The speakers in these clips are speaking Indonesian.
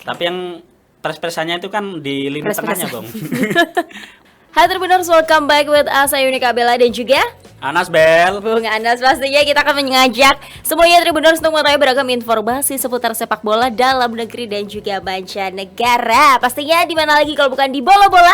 Tapi yang pres-presannya itu kan di lini tengahnya, Bang. Hai Tribuners, welcome back with us, saya Yunika Bella dan juga Anas Bel. Bung Anas. Pastinya kita akan mengajak semuanya Tribuners untuk mengetahui beragam informasi seputar sepak bola dalam negeri dan juga mancanegara. Pastinya di mana lagi kalau bukan di Bola Bola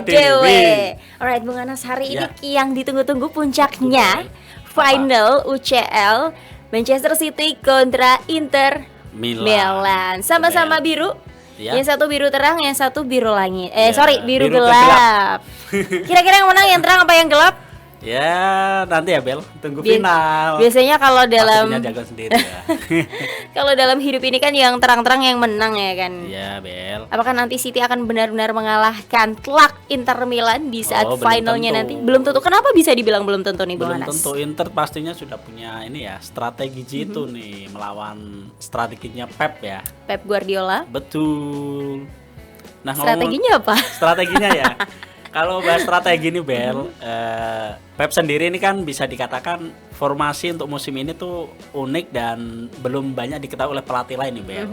Dewe. Alright Bung Anas, hari ini yang ditunggu-tunggu puncaknya final UCL Manchester City kontra Inter Milan. Sama-sama biru. Ya. Yang satu biru terang, yang satu biru langit. Biru gelap. Kira-kira yang mana, yang terang apa yang gelap? Ya, nanti ya Bel, tunggu final. Biasanya kalau dalam jago sendiri ya. Kalau dalam hidup ini kan yang terang-terang yang menang ya kan. Iya, Bel. Apakah nanti City akan benar-benar mengalahkan telak Inter Milan di saat finalnya nanti? Belum tentu. Kenapa bisa dibilang belum tentu nih, Bung Anas? Belum tentu. Inter pastinya sudah punya ini ya, strategi jitu nih melawan strateginya Pep ya. Pep Guardiola. Betul. Nah, strateginya apa? Strateginya ya. Kalau bahas strategi nih Bel, Pep sendiri ini kan bisa dikatakan formasi untuk musim ini tuh unik dan belum banyak diketahui oleh pelatih lain nih Bel.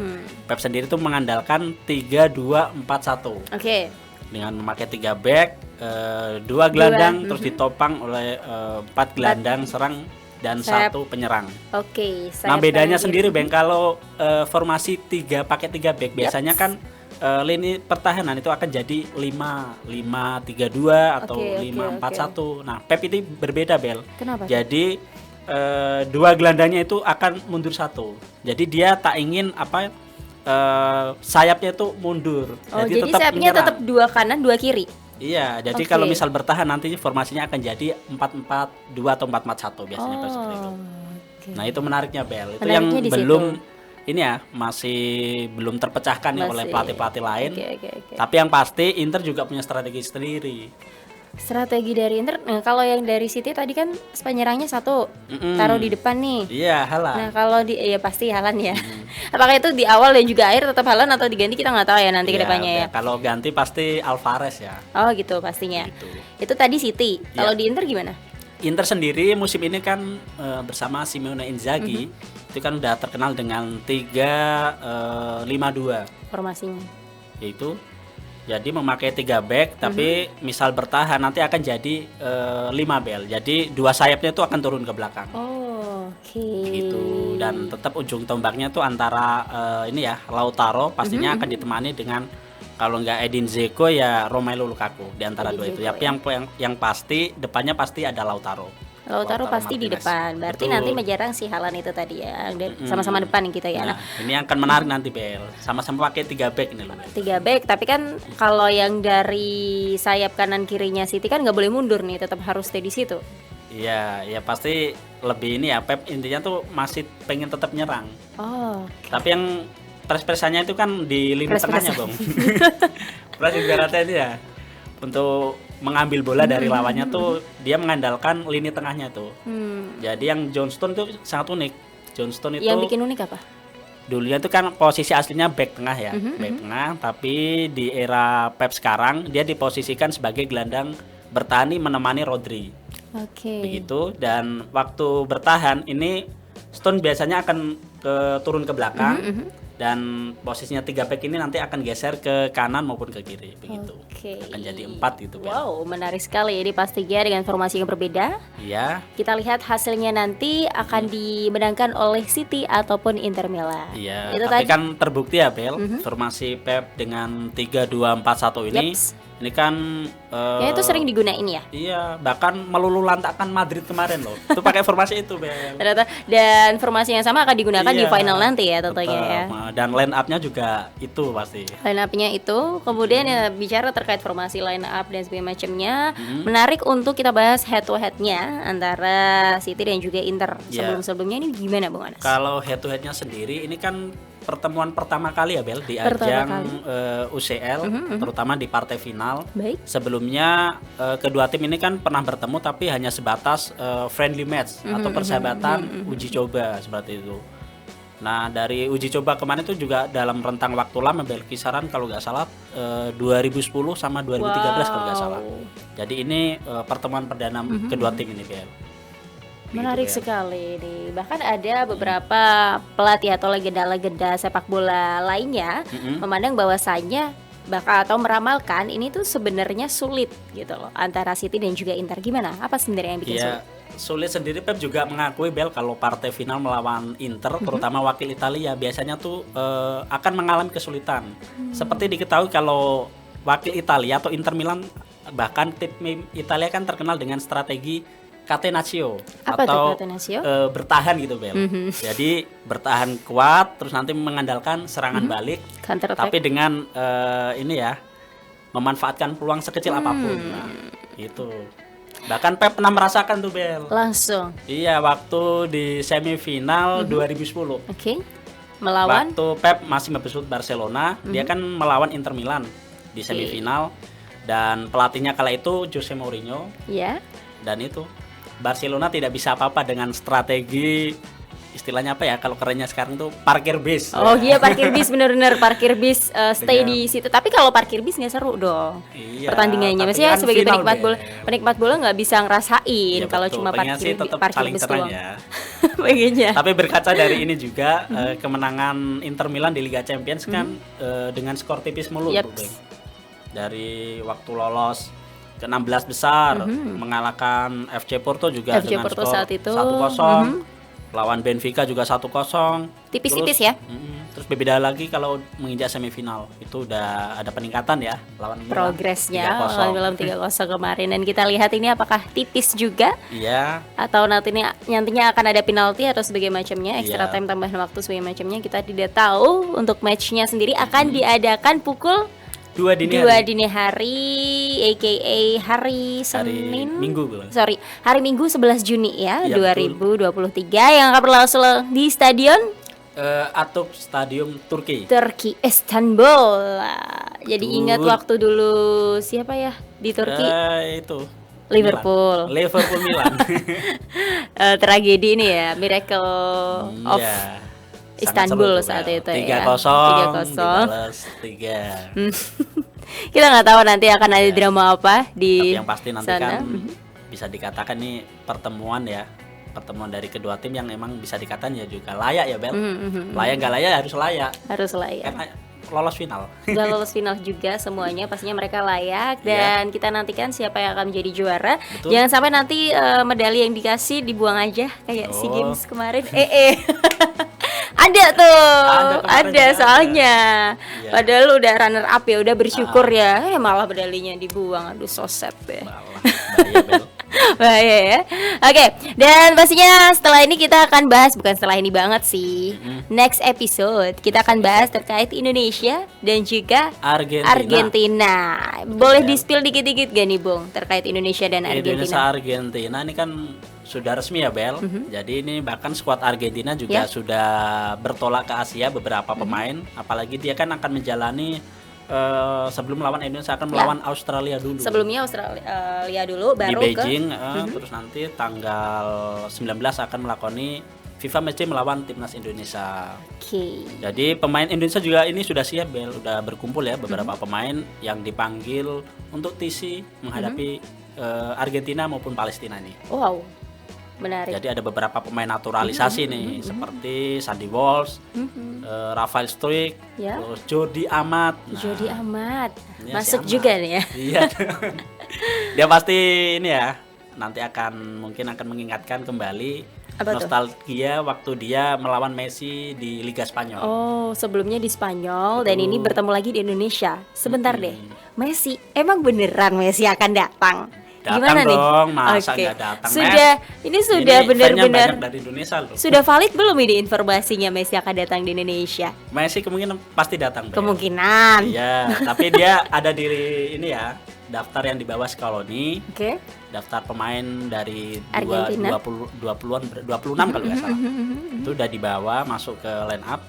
Pep sendiri tuh mengandalkan 3-2-4-1. Oke. Dengan memakai 3 back, 2 gelandang terus ditopang oleh 4 gelandang serang dan 1 penyerang. Oke. Nah bedanya sendiri Bang, kalau formasi 3 pakai 3 back biasanya kan lini pertahanan itu akan jadi 5-3-2 atau 5-4-1. Nah, Pep ini berbeda, Bel. Kenapa? Jadi 2 gelandangnya itu akan mundur 1. Jadi dia tak ingin sayapnya itu mundur. Jadi sayapnya tetap 2 kanan, 2 kiri. Iya, jadi kalau misal bertahan nanti formasinya akan jadi 4-4-2 atau 4-4-1 biasanya seperti itu. Nah, itu menariknya, Bel. Itu yang belum ini ya masih belum terpecahkan nih oleh pelatih-pelatih lain. Tapi yang pasti Inter juga punya strategi sendiri. Strategi dari Inter, kalau yang dari City tadi kan penyerangnya 1 taruh di depan nih. Iya, Haaland. Nah kalau ya pasti Haaland ya. Apakah itu di awal dan juga akhir tetap Haaland atau diganti, kita nggak tahu ya nanti kedepannya ya. Kalau ganti pasti Alvarez ya. Oh gitu pastinya. Gitu. Itu tadi City. Kalau di Inter gimana? Inter sendiri musim ini kan bersama Simone Inzaghi itu kan udah terkenal dengan 3-5-2 formasinya. Yaitu jadi memakai 3 back tapi misal bertahan nanti akan jadi 5 Bel. Jadi 2 sayapnya itu akan turun ke belakang. Gitu. Dan tetap ujung tombaknya tuh antara ini ya Lautaro pastinya akan ditemani dengan kalau nggak Edin Dzeko ya Romelu Lukaku di antara dua itu. Yang pasti depannya pasti ada Lautaro pasti Martinez. Di depan. Berarti nanti menyerang si Haaland itu tadi ya. Sama-sama depan kita ya. Nah, ini yang akan menarik nanti Bel. Sama-sama pakai 3 back ini loh. 3 back, tapi kan kalau yang dari sayap kanan kirinya City kan nggak boleh mundur nih, tetap harus stay di situ. Iya, ya pasti lebih ini ya. Pep intinya tuh masih pengen tetap nyerang. Tapi yang pres-presannya itu kan di lini tengahnya, Bang. Pres ibaratnya itu ya untuk mengambil bola dari lawannya tuh dia mengandalkan lini tengahnya tuh. Jadi yang John Stones tuh sangat unik. John Stones itu yang bikin unik apa? Dulunya itu kan posisi aslinya back tengah ya, back tengah, tapi di era Pep sekarang dia diposisikan sebagai gelandang bertahan menemani Rodri. Begitu, dan waktu bertahan ini Stone biasanya akan turun ke belakang. Dan posisinya 3 back ini nanti akan geser ke kanan maupun ke kiri begitu. Akan jadi 4 gitu. Wow, menarik sekali. Ini pastinya dengan formasi yang berbeda. Iya. Kita lihat hasilnya nanti akan dimenangkan oleh City ataupun Inter Milan. Iya. Tapi kan terbukti ya Bel, formasi Pep dengan 3-2-4-1 ini. Ini kan itu sering digunain ya? Iya, bahkan melulu lantakan Madrid kemarin loh. Itu pakai formasi itu, Bel. Ternyata, dan formasi yang sama akan digunakan di final nanti ya tentunya ya. Dan line up-nya juga itu pasti. Line up-nya itu, kemudian ya, bicara terkait formasi line up dan sebagainya macamnya, menarik untuk kita bahas head to head-nya antara City dan juga Inter. Sebelum-sebelumnya ini gimana Bung Anas? Kalau head to head-nya sendiri ini kan pertemuan pertama kali ya Bel di ajang UCL, terutama di partai final. Sebelumnya kedua tim ini kan pernah bertemu tapi hanya sebatas friendly match atau persahabatan uji coba seperti itu. Nah dari uji coba kemarin itu juga dalam rentang waktu lama Bel, kisaran kalau nggak salah 2010 sama 2013 kalau nggak salah. Jadi ini pertemuan perdana kedua tim ini Bel. Menarik sekali nih. Bahkan ada beberapa pelatih atau legenda-legenda sepak bola lainnya memandang bahwasannya atau meramalkan ini tuh sebenarnya sulit gitu loh antara City dan juga Inter. Gimana? Apa sebenarnya yang bikin sulit? Sulit sendiri. Pep juga mengakui Bel kalau partai final melawan Inter, terutama wakil Italia, biasanya tuh akan mengalami kesulitan. Seperti diketahui kalau wakil Italia atau Inter Milan, bahkan tim Italia kan terkenal dengan strategi catenaccio atau bertahan gitu Bel. Jadi bertahan kuat, terus nanti mengandalkan serangan balik, tapi dengan memanfaatkan peluang sekecil apapun. Nah, itu. Bahkan Pep pernah merasakan tuh Bel. Langsung. Iya, waktu di semifinal 2010. Oke. Melawan? Waktu Pep masih membesut Barcelona, dia kan melawan Inter Milan di semifinal, dan pelatihnya kala itu Jose Mourinho. Iya. Dan itu Barcelona tidak bisa apa-apa dengan strategi, istilahnya apa ya kalau kerennya sekarang tuh parkir bis. Oh iya, parkir bis, bener-bener parkir bis, stay di situ. Tapi kalau parkir bis nggak seru dong pertandingannya. Maksudnya kan sebagai penikmat bola nggak bisa ngerasain kalau cuma parkir bis doang. Pengennya. Tapi berkaca dari ini juga kemenangan Inter Milan di Liga Champions kan dengan skor tipis mulu tuh, dari waktu lolos ke 16 besar, mengalahkan FC Porto juga dengan skor 1-0, lawan Benfica juga 1-0. Tipis-tipis ya. Terus berbeda lagi kalau menginjak semifinal, itu udah ada peningkatan ya lawan progresnya lawan 3-0 kemarin. Dan kita lihat ini apakah tipis juga? Iya. Atau nantinya akan ada penalti atau sebagainya macamnya, extra time, tambahan waktu sebagainya macamnya, kita tidak tahu. Untuk matchnya sendiri akan diadakan pukul 2 dini hari, aka hari Minggu 11 Juni ya, 2023 yang akan berlangsung di Stadion Atatürk Stadium Turki, Istanbul. Jadi ingat waktu dulu siapa ya di Turki? Itu Liverpool Milan. Tragedi ini ya, Miracle of Istanbul saat itu 3-0. Kita nggak tahu nanti akan ada drama apa di tapi yang pasti nanti sana. Kan bisa dikatakan nih pertemuan dari kedua tim yang emang bisa dikatakan ya juga layak ya Bel. Layak nggak layak harus layak karena lolos final. Udah lolos final juga semuanya, pastinya mereka layak. Dan kita nantikan siapa yang akan menjadi juara. Betul. Jangan sampai nanti medali yang dikasih dibuang aja kayak SEA Games kemarin. Ada soalnya. Ya. Padahal udah runner up ya, udah bersyukur ya. Malah medalinya dibuang. Aduh, so sad ya. Bahaya ya. Oke, dan pastinya setelah ini kita akan bahas, bukan setelah ini banget sih. Next episode kita akan bahas terkait Indonesia dan juga Argentina. Boleh di-spill dikit-dikit gak nih, Bung, terkait Indonesia dan Argentina? Argentina ini kan sudah resmi ya Bel. Jadi ini bahkan skuad Argentina juga sudah bertolak ke Asia, beberapa pemain. Apalagi dia kan akan menjalani sebelum melawan Indonesia akan melawan Australia dulu. Sebelumnya Australia dulu, baru di Beijing, terus nanti tanggal 19 akan melakoni FIFA Matchday melawan timnas Indonesia. Jadi pemain Indonesia juga ini sudah siap Bel, udah berkumpul ya beberapa pemain yang dipanggil untuk TC menghadapi Argentina maupun Palestina nih. Wow. Menarik. Jadi ada beberapa pemain naturalisasi nih, seperti Sandy Walsh, Rafael Struijk, terus Jordi Amat. Jordi Amat masuk juga nih ya. Iya. Dia pasti ini ya, nanti mungkin akan mengingatkan kembali nostalgia waktu dia melawan Messi di Liga Spanyol. Oh, sebelumnya di Spanyol. Dan ini bertemu lagi di Indonesia. Sebentar deh, Messi, emang beneran Messi akan datang? Gimana dong, masa nggak datang? Ini sudah benar-benar dari Indonesia loh. Sudah valid belum ini informasinya Messi akan datang di Indonesia? Messi kemungkinan pasti datang. Kemungkinan. Iya, tapi dia ada di ini ya, daftar yang di bawah Scaloni. Daftar pemain dari 26 kalau nggak salah. Itu udah dibawa masuk ke line up.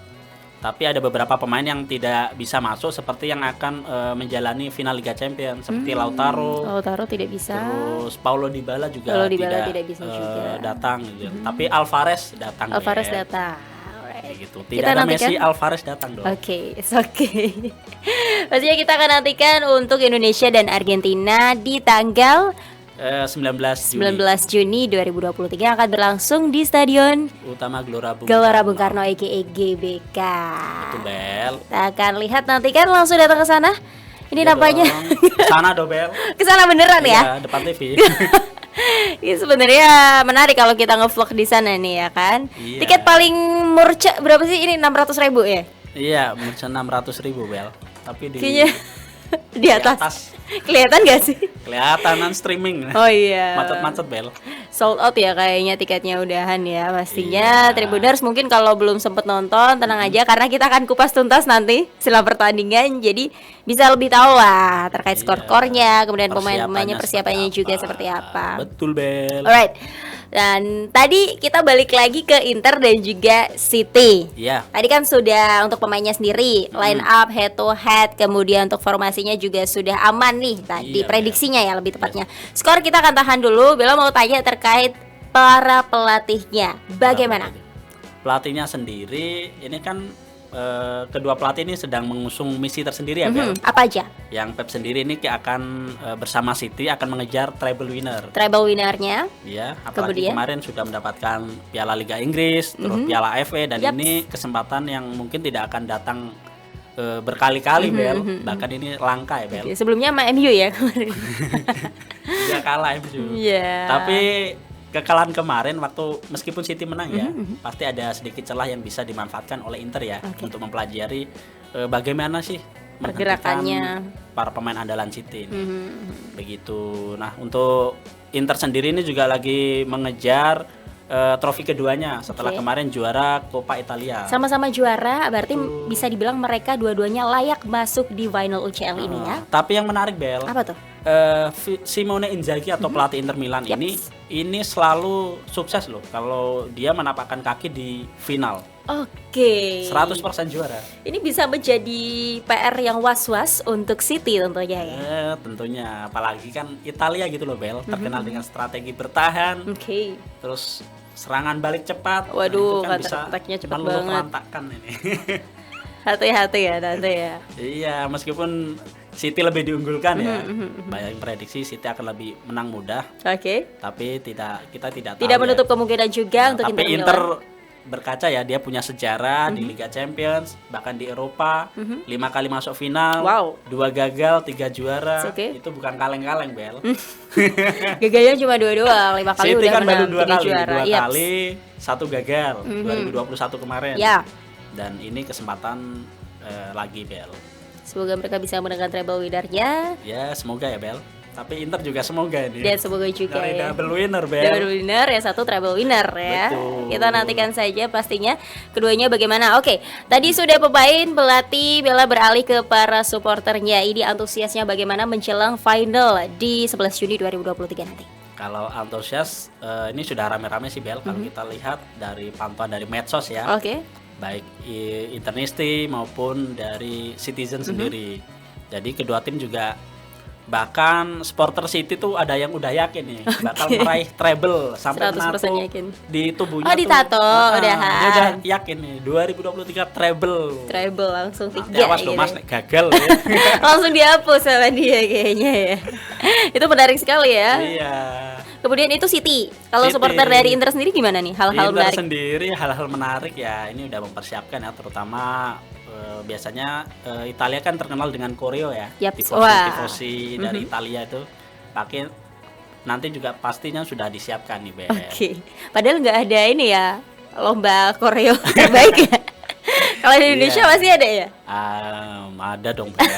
Tapi ada beberapa pemain yang tidak bisa masuk, seperti yang akan menjalani final Liga Champions, seperti Lautaro tidak bisa. Terus Paulo Dybala juga tidak bisa juga datang gitu. Tapi Alvarez datang. Gitu. Tidak kita ada nantikan. Messi, Alvarez datang dong. It's okay. Pastinya kita akan nantikan untuk Indonesia dan Argentina di tanggal 19 Juni 2023 akan berlangsung di Stadion Utama Gelora Bung Karno aka GBK. Itu Bel. Kita akan lihat nanti kan langsung datang ke sana. Ini Ya nampaknya ke sana dong Bel. ke sana beneran ya? Iya, depan TV. Ini sebenarnya menarik kalau kita ngevlog di sana nih ya kan. Iya. Tiket paling murca berapa sih ini? 600.000 ya? Iya, murca 600.000 Bel. Tapi Kayaknya di atas. Kelihatan gak sih? Kelihatan streaming. Oh iya. Macet-macet Bel. Sold out ya kayaknya tiketnya udahan ya pastinya. Iya. Tribuners mungkin kalau belum sempet nonton tenang aja karena kita akan kupas tuntas nanti setelah pertandingan. Jadi bisa lebih tahu lah terkait skor-skornya, kemudian pemain-pemainnya persiapannya juga seperti apa. Betul Bel. Alright. Dan tadi kita balik lagi ke Inter dan juga City. Iya. Tadi kan sudah untuk pemainnya sendiri, line up head to head, kemudian untuk formasinya juga sudah aman nih tadi Iya, prediksinya ya lebih tepatnya. Skor kita akan tahan dulu. Bella mau tanya terkait para pelatihnya. Bagaimana? Pelatihnya sendiri ini kan kedua pelatih ini sedang mengusung misi tersendiri ya Bel. Apa aja? Yang Pep sendiri ini akan bersama City akan mengejar treble winner. Treble winnernya. Ya, apalagi Kemudian? kemarin sudah mendapatkan Piala Liga Inggris, terus Piala FA dan Yaps. ini kesempatan yang mungkin tidak akan datang berkali-kali Bel. Bahkan ini langka ya Bel. Sebelumnya sama MU ya kemarin. Dia kalah MU. Iya. Tapi kekalahan kemarin waktu meskipun City menang ya, pasti ada sedikit celah yang bisa dimanfaatkan oleh Inter ya untuk mempelajari bagaimana sih pergerakannya para pemain andalan City ini. Begitu. Nah, untuk Inter sendiri ini juga lagi mengejar trofi keduanya setelah kemarin juara Coppa Italia. Sama-sama juara, berarti bisa dibilang mereka dua-duanya layak masuk di final UCL ini ya. Tapi yang menarik Bel, Apa tuh? Simone Inzaghi atau pelatih Inter Milan ini selalu sukses loh kalau dia menapakkan kaki di final. Oke. 100% juara. Ini bisa menjadi PR yang was-was untuk City tentunya ya. Tentunya, apalagi kan Italia gitu loh Bel, terkenal dengan strategi bertahan. Oke. Terus serangan balik cepat. Waduh, itu kan bisa counter-attack-nya cepat meluluh banget. lantakkan ini. Hati-hati ya tante ya. Iya, meskipun City lebih diunggulkan ya. Banyak yang prediksi City akan lebih menang mudah, Oke. tapi kita tidak tahu Tidak ya. menutup kemungkinan juga untuk Tapi Inter Inter Milan. berkaca ya, dia punya sejarah di Liga Champions, bahkan di Eropa, 5 kali masuk final, Wow. 2 gagal, 3 juara. Oke. Itu bukan kaleng-kaleng Bel. Gagalnya cuma 2 doang, 5 kali City udah kan baru menang 2 3 kali, juara. 2 Yaps. kali, 1 gagal, 2021 kemarin. Ya. Dan ini kesempatan lagi Bel. Semoga mereka bisa menangkan treble winner-nya. Ya semoga ya Bel. Tapi Inter juga semoga ini. Dan semoga juga Dari ya. double winner Bel. Double winner ya, satu treble winner ya. Betul. Kita nantikan saja pastinya keduanya bagaimana. Oke, tadi sudah pemain, pelatih, Bella beralih ke para supporternya. Ini antusiasnya bagaimana menjelang final di 11 Juni 2023 nanti. Kalau antusias ini sudah rame-rame sih Bel. Kalau kita lihat dari pantauan dari medsos ya. Oke. Baik Internisti maupun dari Citizen sendiri. Jadi kedua tim juga, bahkan supporter City tuh ada yang udah yakin nih bakal meraih treble sampai 100% menato yakin. di tubuhnya. Oh, ditato, udahan. Dia udah yakin nih 2023 treble. Treble langsung 3 Nanti awas loh Mas, nek gagal ya. Langsung dihapus sama dia kayaknya ya. Itu menarik sekali ya. Iya. Kemudian itu City. Kalau City. supporter dari Inter sendiri gimana nih? Hal-hal Inter menarik. sendiri hal-hal menarik ya, ini udah mempersiapkan ya, terutama biasanya Italia kan terkenal dengan koreo ya. Yaps. Tifosi dari Italia itu pakai nanti juga pastinya sudah disiapkan nih Bel. Oke. Padahal nggak ada ini ya, lomba koreo terbaik ya. Kalau di Indonesia Iya. masih ada ya? Ada dong Bel.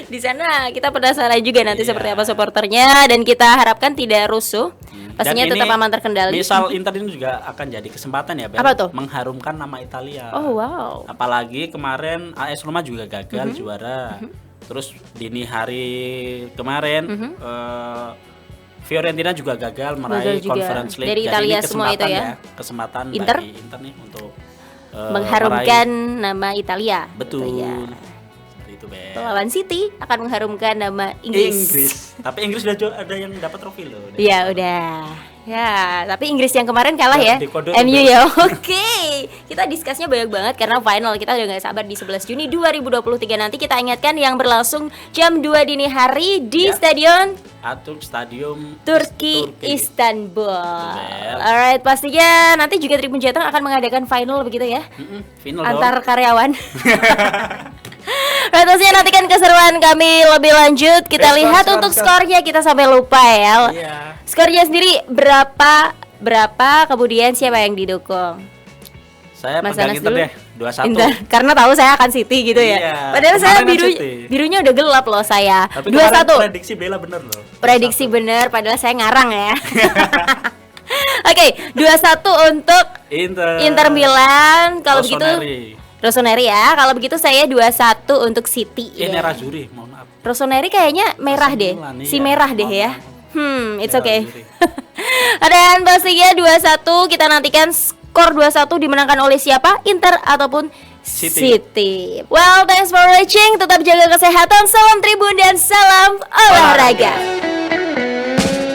Di sana kita penasaran juga nanti Iya. seperti apa supporternya, dan kita harapkan tidak rusuh. Pastinya Dan tetap ini, aman terkendali. Misal Inter ini juga akan jadi kesempatan ya Bel, Apa tuh? mengharumkan nama Italia. Oh wow. Apalagi kemarin AS Roma juga gagal juara. Terus dini hari kemarin Fiorentina juga gagal meraih juga. Conference League. Dari Jadi Italia ini semua itu ya? Kesempatan Inter? bagi Inter nih untuk Mengharumkan meraih. nama Italia. Betul. Gitu ya. Seperti itu, Bel. Lawan City akan mengharumkan nama Inggris. Tapi Inggris udah ada yang dapat trofi loh. Ya udah. Ya, tapi Inggris yang kemarin kalah ya. MU ya. Oke. Kita discussnya banyak banget karena final kita udah gak sabar di 11 Juni 2023 nanti. Kita ingatkan yang berlangsung jam 2 dini hari di Stadion Atatürk Stadium Turki. Istanbul. Alright, pastinya nanti juga Tribun Jateng akan mengadakan final begitu ya. Final antar karyawan. Pastinya nantikan keseruan kami lebih lanjut. Kita lihat untuk skornya, kita sampai lupa ya. Skornya sendiri berapa kemudian siapa yang didukung? Saya pegang Inter deh, 2-1. Inter, karena tahu saya akan City gitu ya. Padahal saya birunya udah gelap loh saya. 2-1. Prediksi Bella bener loh. Prediksi bener, padahal saya ngarang ya. Oke, 2-1 untuk Inter Milan. Kalau begitu Rossoneri ya. Kalau begitu saya 2-1 untuk City. Ini Nerazzurri, mohon maaf. Rossoneri kayaknya merah deh. Si merah deh ya. It's okay. Dan pastinya 2-1 kita nantikan skor 2-1 dimenangkan oleh siapa? Inter ataupun City. Well, thanks for watching. Tetap jaga kesehatan. Salam Tribun dan salam olahraga.